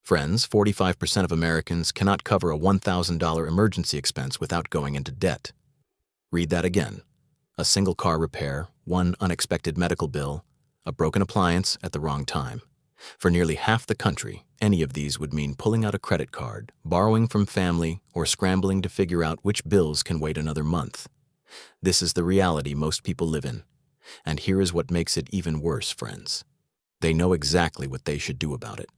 Friends, 45% of Americans cannot cover a $1,000 emergency expense without going into debt. Read that again. A single car repair, one unexpected medical bill, a broken appliance at the wrong time. For nearly half the country, any of these would mean pulling out a credit card, borrowing from family, or scrambling to figure out which bills can wait another month. This is the reality most people live in. And here is what makes it even worse, friends. They know exactly what they should do about it.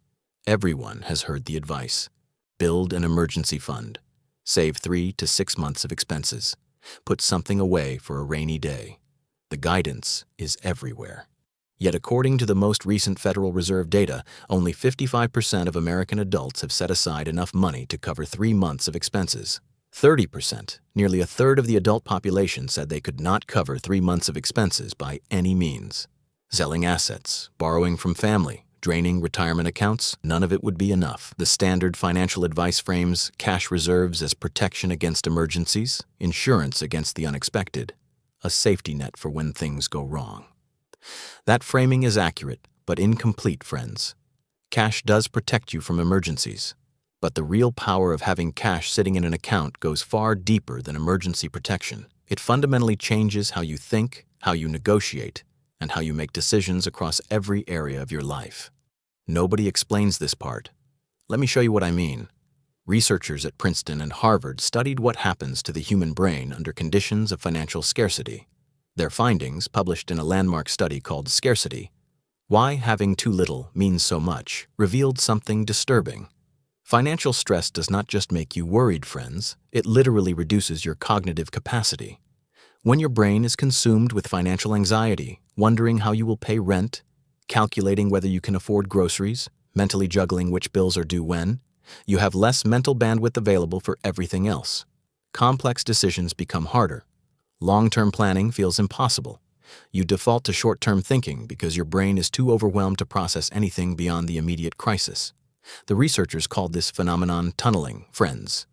Everyone has heard the advice. Build an emergency fund. Save 3 to 6 months of expenses. Put something away for a rainy day. The guidance is everywhere. Yet according to the most recent Federal Reserve data, only 55% of American adults have set aside enough money to cover 3 months of expenses. 30%, nearly a third of the adult population, said they could not cover 3 months of expenses by any means. Selling assets, borrowing from family, draining retirement accounts, none of it would be enough. The standard financial advice frames cash reserves as protection against emergencies, insurance against the unexpected, a safety net for when things go wrong. That framing is accurate, but incomplete, friends. Cash does protect you from emergencies, but the real power of having cash sitting in an account goes far deeper than emergency protection. It fundamentally changes how you think, how you negotiate, and how you make decisions across every area of your life. Nobody explains this part. Let me show you what I mean. Researchers at Princeton and Harvard studied what happens to the human brain under conditions of financial scarcity. Their findings, published in a landmark study called Scarcity, Why Having Too Little Means So Much, revealed something disturbing. Financial stress does not just make you worried, friends. It literally reduces your cognitive capacity. When your brain is consumed with financial anxiety, wondering how you will pay rent, calculating whether you can afford groceries, mentally juggling which bills are due when, you have less mental bandwidth available for everything else. Complex decisions become harder. Long-term planning feels impossible. You default to short-term thinking because your brain is too overwhelmed to process anything beyond the immediate crisis. The researchers called this phenomenon tunneling, friends.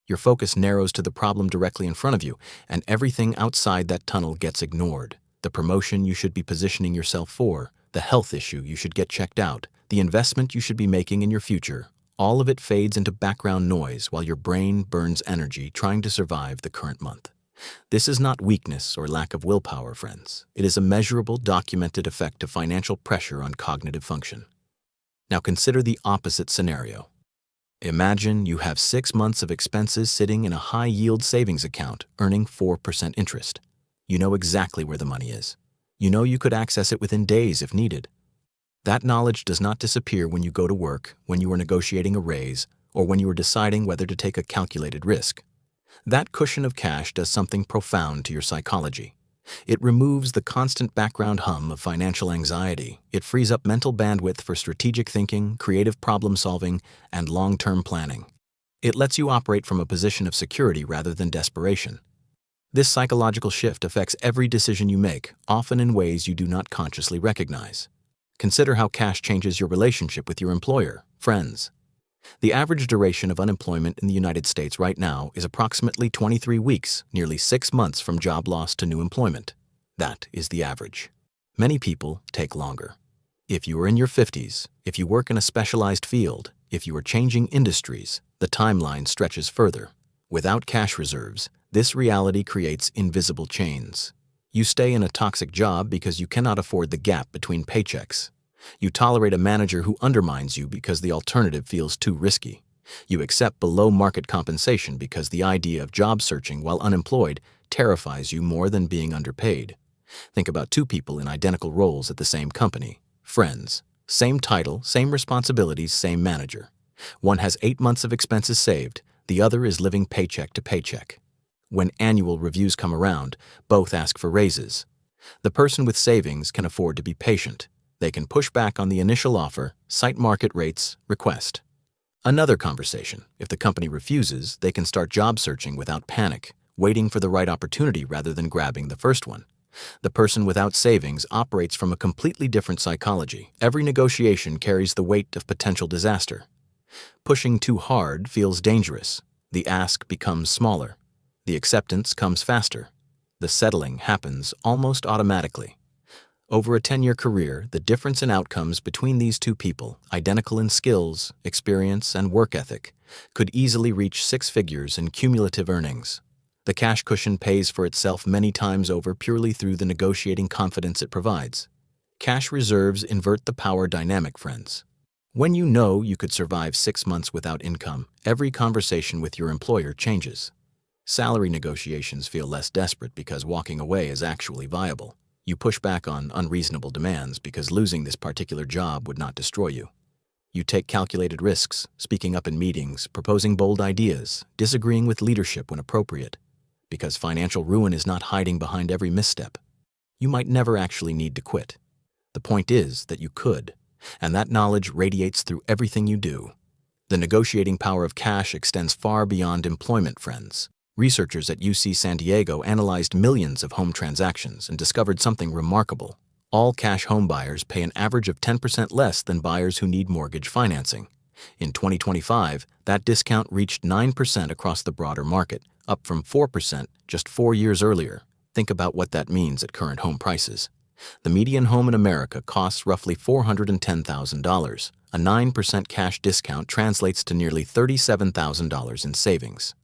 Your focus narrows to the problem directly in front of you, and everything outside that tunnel gets ignored. The promotion you should be positioning yourself for, the health issue you should get checked out, the investment you should be making in your future, all of it fades into background noise while your brain burns energy trying to survive the current month. This is not weakness or lack of willpower, friends. It is a measurable, documented effect of financial pressure on cognitive function. Now consider the opposite scenario. Imagine you have 6 months of expenses sitting in a high-yield savings account earning 4% interest. You know exactly where the money is. You know you could access it within days if needed. That knowledge does not disappear when you go to work, when you are negotiating a raise, or when you are deciding whether to take a calculated risk. That cushion of cash does something profound to your psychology. It removes the constant background hum of financial anxiety. It frees up mental bandwidth for strategic thinking, creative problem-solving, and long-term planning. It lets you operate from a position of security rather than desperation. This psychological shift affects every decision you make, often in ways you do not consciously recognize. Consider how cash changes your relationship with your employer, friends. The average duration of unemployment in the United States right now is approximately 23 weeks, nearly 6 months from job loss to new employment. That is the average. Many people take longer. If you are in your 50s, if you work in a specialized field, if you are changing industries, the timeline stretches further. Without cash reserves, this reality creates invisible chains. You stay in a toxic job because you cannot afford the gap between paychecks. You tolerate a manager who undermines you because the alternative feels too risky. You accept below-market compensation because the idea of job searching while unemployed terrifies you more than being underpaid. Think about 2 people in identical roles at the same company. Friends. Same title, same responsibilities, same manager. One has 8 months of expenses saved. The other is living paycheck to paycheck. When annual reviews come around, both ask for raises. The person with savings can afford to be patient. They can push back on the initial offer, cite market rates, request. Another conversation. If the company refuses, they can start job searching without panic, waiting for the right opportunity rather than grabbing the first one. The person without savings operates from a completely different psychology. Every negotiation carries the weight of potential disaster. Pushing too hard feels dangerous. The ask becomes smaller. The acceptance comes faster. The settling happens almost automatically. Over a 10-year career, the difference in outcomes between these two people, identical in skills, experience, and work ethic, could easily reach six figures in cumulative earnings. The cash cushion pays for itself many times over purely through the negotiating confidence it provides. Cash reserves invert the power dynamic, friends. When you know you could survive 6 months without income, every conversation with your employer changes. Salary negotiations feel less desperate because walking away is actually viable. You push back on unreasonable demands because losing this particular job would not destroy you. You take calculated risks, speaking up in meetings, proposing bold ideas, disagreeing with leadership when appropriate, because financial ruin is not hiding behind every misstep. You might never actually need to quit. The point is that you could, and that knowledge radiates through everything you do. The negotiating power of cash extends far beyond employment, friends. Researchers at UC San Diego analyzed millions of home transactions and discovered something remarkable. All cash home buyers pay an average of 10% less than buyers who need mortgage financing. In 2025, that discount reached 9% across the broader market, up from 4% just 4 years earlier. Think about what that means at current home prices. The median home in America costs roughly $410,000. A 9% cash discount translates to nearly $37,000 in savings.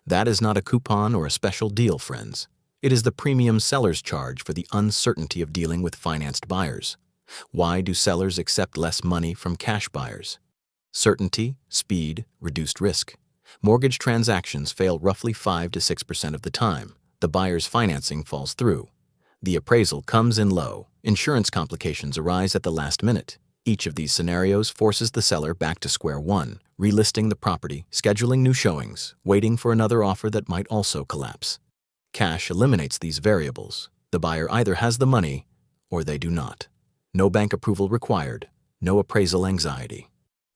That is not a coupon or a special deal, friends. It is the premium sellers charge for the uncertainty of dealing with financed buyers. Why do sellers accept less money from cash buyers? Certainty, speed, reduced risk. Mortgage transactions fail roughly 5 to 6% of the time. The buyer's financing falls through. The appraisal comes in low. Insurance complications arise at the last minute. Each of these scenarios forces the seller back to square one, relisting the property, scheduling new showings, waiting for another offer that might also collapse. Cash eliminates these variables. The buyer either has the money or they do not. No bank approval required, no appraisal anxiety.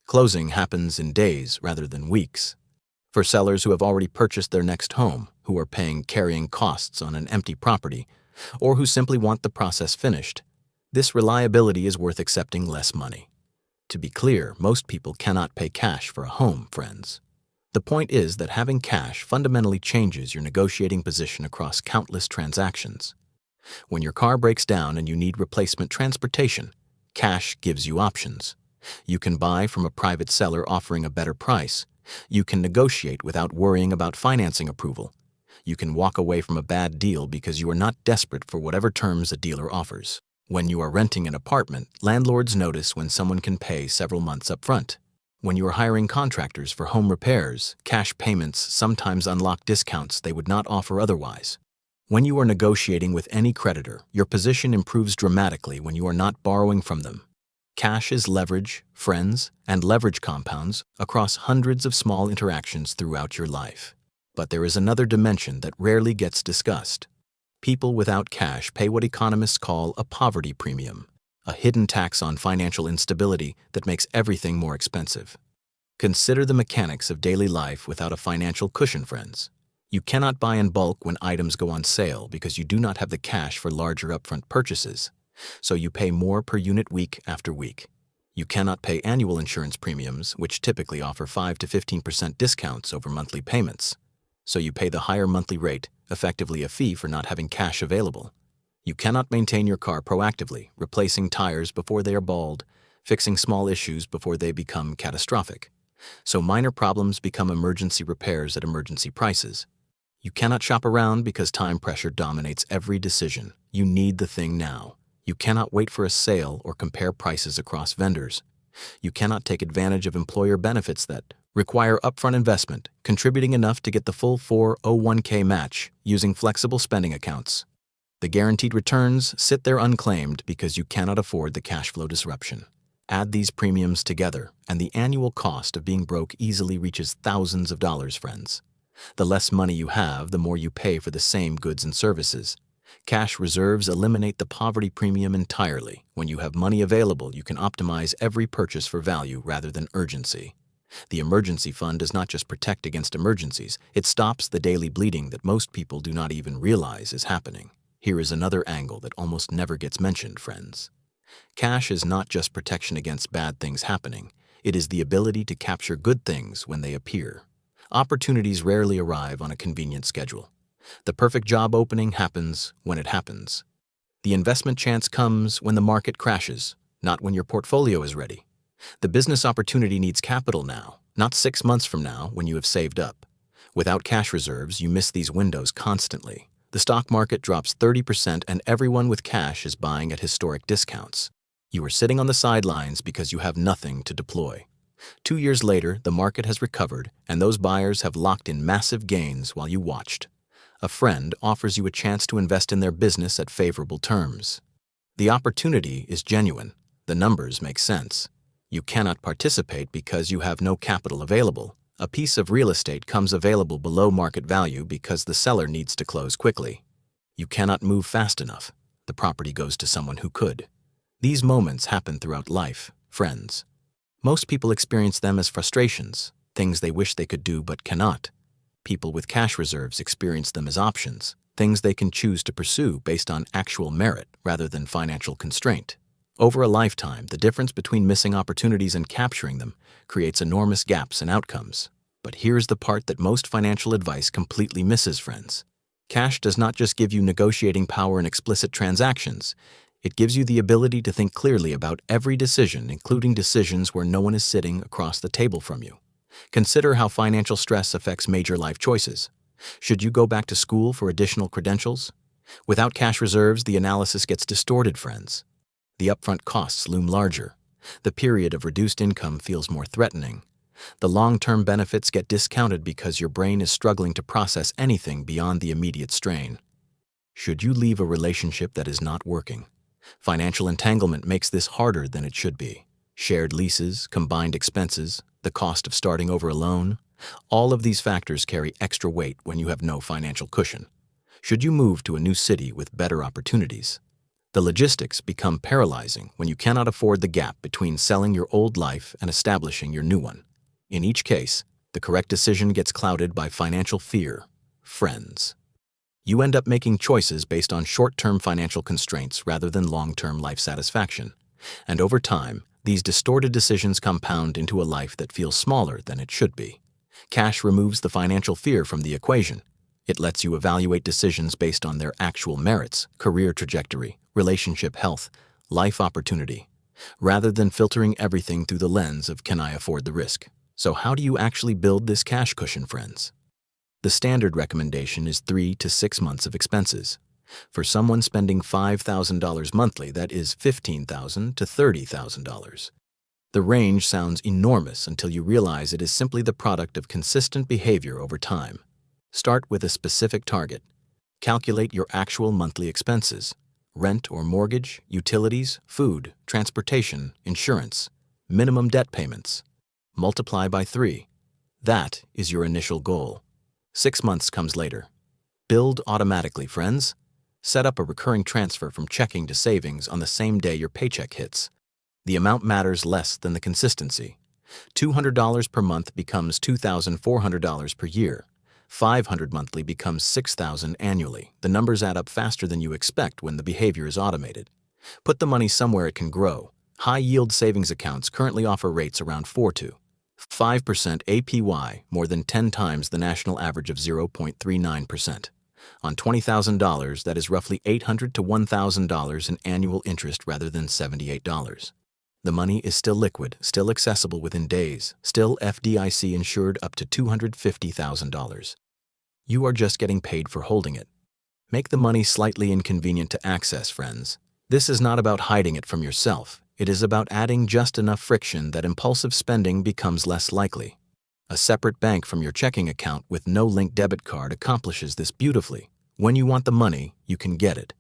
Closing happens in days rather than weeks. For sellers who have already purchased their next home, who are paying carrying costs on an empty property, or who simply want the process finished, this reliability is worth accepting less money. To be clear, most people cannot pay cash for a home, friends. The point is that having cash fundamentally changes your negotiating position across countless transactions. When your car breaks down and you need replacement transportation, cash gives you options. You can buy from a private seller offering a better price. You can negotiate without worrying about financing approval. You can walk away from a bad deal because you are not desperate for whatever terms a dealer offers. When you are renting an apartment, landlords notice when someone can pay several months up front. When you are hiring contractors for home repairs, cash payments sometimes unlock discounts they would not offer otherwise. When you are negotiating with any creditor, your position improves dramatically when you are not borrowing from them. Cash is leverage, friends, and leverage compounds across hundreds of small interactions throughout your life. But there is another dimension that rarely gets discussed. People without cash pay what economists call a poverty premium, a hidden tax on financial instability that makes everything more expensive. Consider the mechanics of daily life without a financial cushion, friends. You cannot buy in bulk when items go on sale because you do not have the cash for larger upfront purchases, so you pay more per unit week after week. You cannot pay annual insurance premiums, which typically offer 5 to 15% discounts over monthly payments, so you pay the higher monthly rate, effectively a fee for not having cash available. You cannot maintain your car proactively, replacing tires before they are bald, fixing small issues before they become catastrophic. So minor problems become emergency repairs at emergency prices. You cannot shop around because time pressure dominates every decision. You need the thing now. You cannot wait for a sale or compare prices across vendors. You cannot take advantage of employer benefits that require upfront investment, contributing enough to get the full 401k match using flexible spending accounts. The guaranteed returns sit there unclaimed because you cannot afford the cash flow disruption. Add these premiums together, and the annual cost of being broke easily reaches thousands of dollars, friends. The less money you have, the more you pay for the same goods and services. Cash reserves eliminate the poverty premium entirely. When you have money available, you can optimize every purchase for value rather than urgency. The emergency fund does not just protect against emergencies, it stops the daily bleeding that most people do not even realize is happening. Here is another angle that almost never gets mentioned, friends. Cash is not just protection against bad things happening, it is the ability to capture good things when they appear. Opportunities rarely arrive on a convenient schedule. The perfect job opening happens when it happens. The investment chance comes when the market crashes, not when your portfolio is ready. The business opportunity needs capital now, not 6 months from now when you have saved up. Without cash reserves, you miss these windows constantly. The stock market drops 30% and everyone with cash is buying at historic discounts. You are sitting on the sidelines because you have nothing to deploy. 2 years later, the market has recovered and those buyers have locked in massive gains while you watched. A friend offers you a chance to invest in their business at favorable terms. The opportunity is genuine. The numbers make sense. You cannot participate because you have no capital available. A piece of real estate comes available below market value because the seller needs to close quickly. You cannot move fast enough. The property goes to someone who could. These moments happen throughout life, friends. Most people experience them as frustrations, things they wish they could do but cannot. People with cash reserves experience them as options, things they can choose to pursue based on actual merit rather than financial constraint. Over a lifetime, the difference between missing opportunities and capturing them creates enormous gaps in outcomes. But here's the part that most financial advice completely misses, friends. Cash does not just give you negotiating power in explicit transactions. It gives you the ability to think clearly about every decision, including decisions where no one is sitting across the table from you. Consider how financial stress affects major life choices. Should you go back to school for additional credentials? Without cash reserves, the analysis gets distorted, friends. The upfront costs loom larger. The period of reduced income feels more threatening. The long-term benefits get discounted because your brain is struggling to process anything beyond the immediate strain. Should you leave a relationship that is not working? Financial entanglement makes this harder than it should be. Shared leases, combined expenses, the cost of starting over a loan, all of these factors carry extra weight when you have no financial cushion. Should you move to a new city with better opportunities? The logistics become paralyzing when you cannot afford the gap between selling your old life and establishing your new one. In each case, the correct decision gets clouded by financial fear. Friends. You end up making choices based on short-term financial constraints rather than long-term life satisfaction. And over time, these distorted decisions compound into a life that feels smaller than it should be. Cash removes the financial fear from the equation. It lets you evaluate decisions based on their actual merits, career trajectory, relationship health, life opportunity, rather than filtering everything through the lens of can I afford the risk. So how do you actually build this cash cushion, friends? The standard recommendation is 3 to 6 months of expenses. For someone spending $5,000 monthly, that is $15,000 to $30,000. The range sounds enormous until you realize it is simply the product of consistent behavior over time. Start with a specific target. Calculate your actual monthly expenses: rent or mortgage, utilities, food, transportation, insurance, minimum debt payments. Multiply by 3. That is your initial goal. 6 months comes later. Build automatically, friends. Set up a recurring transfer from checking to savings on the same day your paycheck hits. The amount matters less than the consistency. $200 per month becomes $2,400 per year. $500 monthly becomes $6,000 annually. The numbers add up faster than you expect when the behavior is automated. Put the money somewhere it can grow. High-yield savings accounts currently offer rates around 4 to 5% APY, more than 10 times the national average of 0.39%. On $20,000, that is roughly $800 to $1,000 in annual interest rather than $78. The money is still liquid, still accessible within days, still FDIC insured up to $250,000. You are just getting paid for holding it. Make the money slightly inconvenient to access, friends. This is not about hiding it from yourself. It is about adding just enough friction that impulsive spending becomes less likely. A separate bank from your checking account with no linked debit card accomplishes this beautifully. When you want the money, you can get it.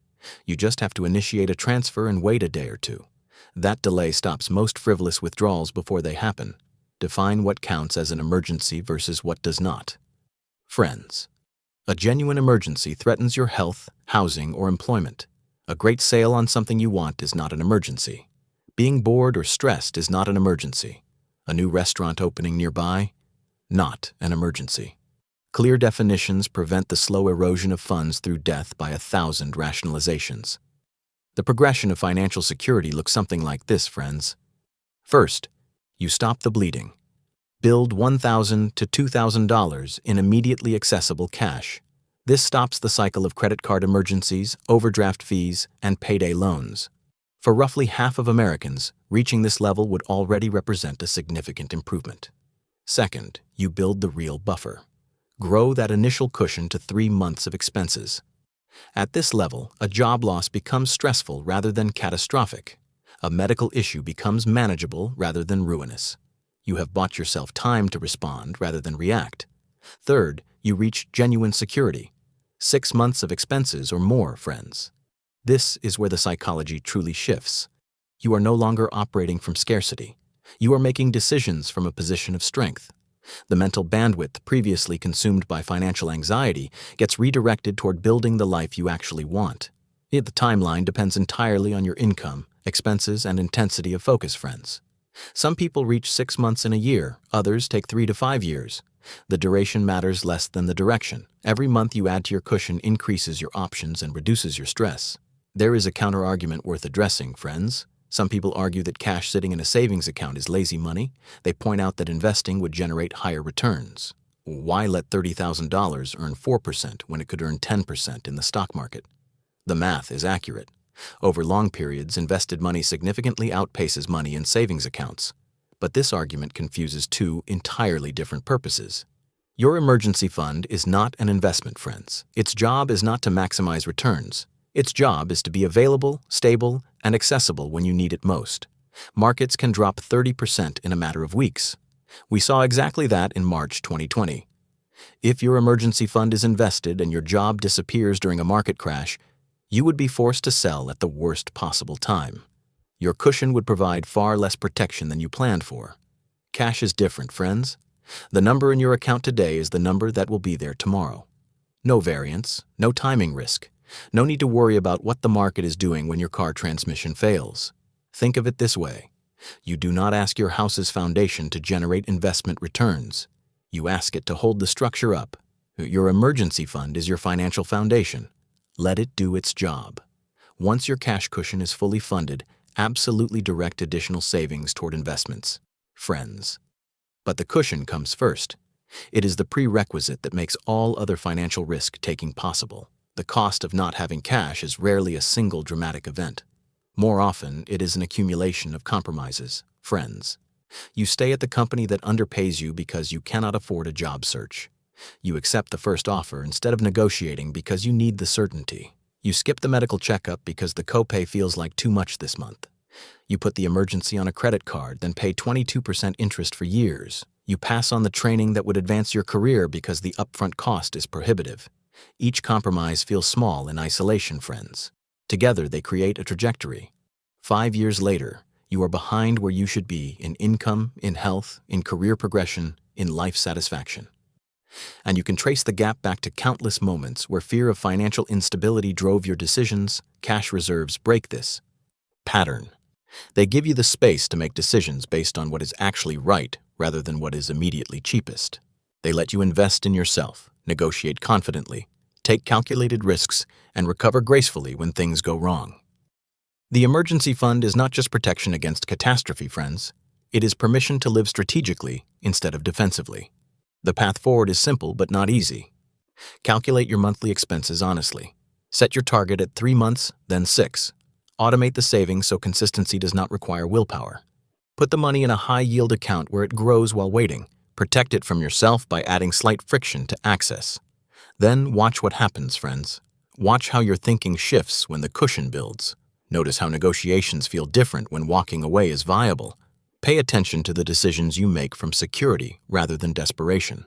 You just have to initiate a transfer and wait a day or two. That delay stops most frivolous withdrawals before they happen. Define what counts as an emergency versus what does not. Friends. A genuine emergency threatens your health, housing, or employment. A great sale on something you want is not an emergency. Being bored or stressed is not an emergency. A new restaurant opening nearby? Not an emergency. Clear definitions prevent the slow erosion of funds through death by 1,000 rationalizations. The progression of financial security looks something like this, friends. First, you stop the bleeding. Build $1,000 to $2,000 in immediately accessible cash. This stops the cycle of credit card emergencies, overdraft fees, and payday loans. For roughly half of Americans, reaching this level would already represent a significant improvement. Second, you build the real buffer. Grow that initial cushion to 3 months of expenses. At this level, a job loss becomes stressful rather than catastrophic. A medical issue becomes manageable rather than ruinous. You have bought yourself time to respond rather than react. Third, you reach genuine security. 6 months of expenses or more, friends. This is where the psychology truly shifts. You are no longer operating from scarcity. You are making decisions from a position of strength. The mental bandwidth previously consumed by financial anxiety gets redirected toward building the life you actually want. The timeline depends entirely on your income, expenses, and intensity of focus, friends. Some people reach 6 months in a year, others take 3 to 5 years. The duration matters less than the direction. Every month you add to your cushion increases your options and reduces your stress. There is a counter-argument worth addressing, friends. Some people argue that cash sitting in a savings account is lazy money. They point out that investing would generate higher returns. Why let $30,000 earn 4% when it could earn 10% in the stock market? The math is accurate. Over long periods, invested money significantly outpaces money in savings accounts. But this argument confuses two entirely different purposes. Your emergency fund is not an investment, friends. Its job is not to maximize returns. Its job is to be available, stable, and accessible when you need it most. Markets can drop 30% in a matter of weeks. We saw exactly that in March 2020. If your emergency fund is invested and your job disappears during a market crash, you would be forced to sell at the worst possible time. Your cushion would provide far less protection than you planned for. Cash is different, friends. The number in your account today is the number that will be there tomorrow. No variance, no timing risk. No need to worry about what the market is doing when your car transmission fails. Think of it this way. You do not ask your house's foundation to generate investment returns. You ask it to hold the structure up. Your emergency fund is your financial foundation. Let it do its job. Once your cash cushion is fully funded, absolutely direct additional savings toward investments. Friends. But the cushion comes first. It is the prerequisite that makes all other financial risk-taking possible. The cost of not having cash is rarely a single dramatic event. More often, it is an accumulation of compromises. Friends. You stay at the company that underpays you because you cannot afford a job search. You accept the first offer instead of negotiating because you need the certainty. You skip the medical checkup because the copay feels like too much this month. You put the emergency on a credit card, then pay 22% interest for years. You pass on the training that would advance your career because the upfront cost is prohibitive. Each compromise feels small in isolation, friends. Together, they create a trajectory. 5 years later, you are behind where you should be in income, in health, in career progression, in life satisfaction. And you can trace the gap back to countless moments where fear of financial instability drove your decisions. Cash reserves break this pattern. They give you the space to make decisions based on what is actually right rather than what is immediately cheapest. They let you invest in yourself, negotiate confidently, take calculated risks, and recover gracefully when things go wrong. The emergency fund is not just protection against catastrophe, friends. It is permission to live strategically instead of defensively. The path forward is simple but not easy. Calculate your monthly expenses honestly. Set your target at 3 months, then 6. Automate the savings so consistency does not require willpower. Put the money in a high-yield account where it grows while waiting. Protect it from yourself by adding slight friction to access. Then watch what happens, friends. Watch how your thinking shifts when the cushion builds. Notice how negotiations feel different when walking away is viable. Pay attention to the decisions you make from security rather than desperation.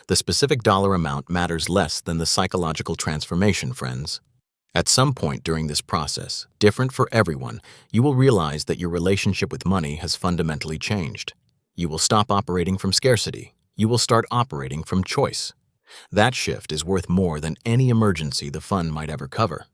The specific dollar amount matters less than the psychological transformation, friends. At some point during this process, different for everyone, you will realize that your relationship with money has fundamentally changed. You will stop operating from scarcity. You will start operating from choice. That shift is worth more than any emergency the fund might ever cover.